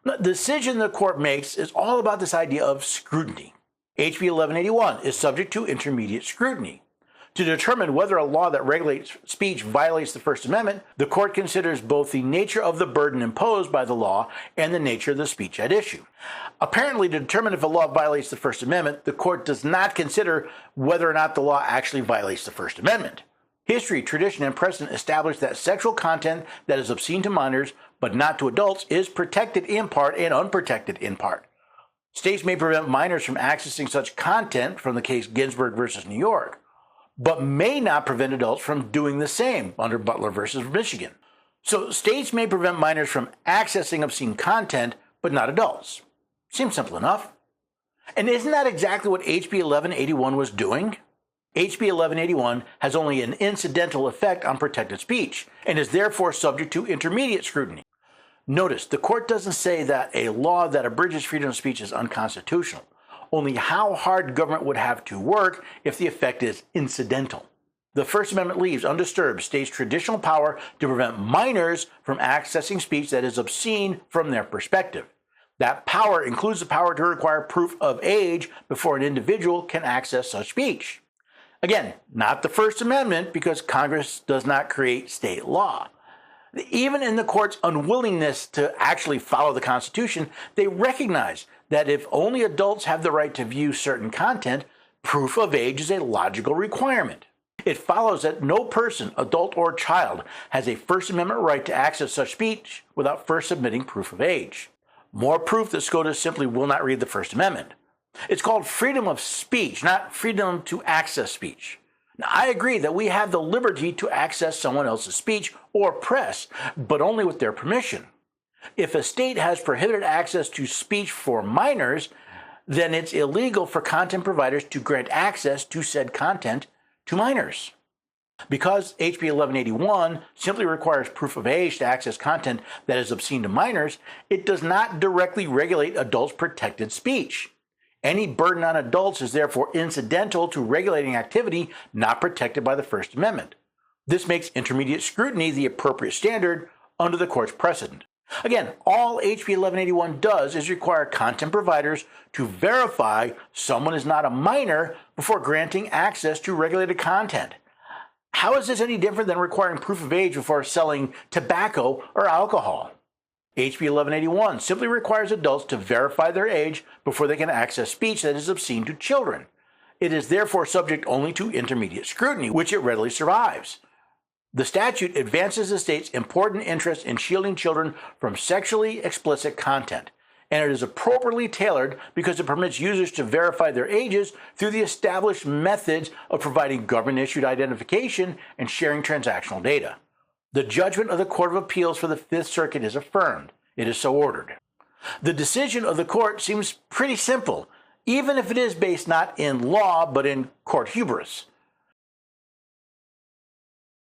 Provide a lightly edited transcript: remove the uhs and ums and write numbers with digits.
The decision the court makes is all about this idea of scrutiny. HB 1181 is subject to intermediate scrutiny. To determine whether a law that regulates speech violates the First Amendment, the court considers both the nature of the burden imposed by the law and the nature of the speech at issue. Apparently, to determine if a law violates the First Amendment, the court does not consider whether or not the law actually violates the First Amendment. History, tradition, and precedent establish that sexual content that is obscene to minors but not to adults is protected in part and unprotected in part. States may prevent minors from accessing such content, from the case Ginsburg versus New York, but may not prevent adults from doing the same under Butler versus Michigan. So states may prevent minors from accessing obscene content, but not adults. Seems simple enough. And isn't that exactly what HB 1181 was doing? HB 1181 has only an incidental effect on protected speech and is therefore subject to intermediate scrutiny. Notice, the court doesn't say that a law that abridges freedom of speech is unconstitutional, only how hard government would have to work if the effect is incidental. The First Amendment leaves undisturbed states' traditional power to prevent minors from accessing speech that is obscene from their perspective. That power includes the power to require proof of age before an individual can access such speech. Again, not the First Amendment, because Congress does not create state law. Even in the court's unwillingness to actually follow the Constitution, they recognize that if only adults have the right to view certain content, proof of age is a logical requirement. It follows that no person, adult or child, has a First Amendment right to access such speech without first submitting proof of age. More proof that SCOTUS simply will not read the First Amendment. It's called freedom of speech, not freedom to access speech. Now, I agree that we have the liberty to access someone else's speech or press, but only with their permission. If a state has prohibited access to speech for minors, then it's illegal for content providers to grant access to said content to minors. Because HB 1181 simply requires proof of age to access content that is obscene to minors, it does not directly regulate adults' protected speech. Any burden on adults is therefore incidental to regulating activity not protected by the First Amendment. This makes intermediate scrutiny the appropriate standard under the court's precedent. Again, all HB 1181 does is require content providers to verify someone is not a minor before granting access to regulated content. How is this any different than requiring proof of age before selling tobacco or alcohol? HB 1181 simply requires adults to verify their age before they can access speech that is obscene to children. It is therefore subject only to intermediate scrutiny, which it readily survives. The statute advances the state's important interest in shielding children from sexually explicit content, and it is appropriately tailored because it permits users to verify their ages through the established methods of providing government-issued identification and sharing transactional data. The judgment of the Court of Appeals for the Fifth Circuit is affirmed. It is so ordered. The decision of the court seems pretty simple, even if it is based not in law but in court hubris.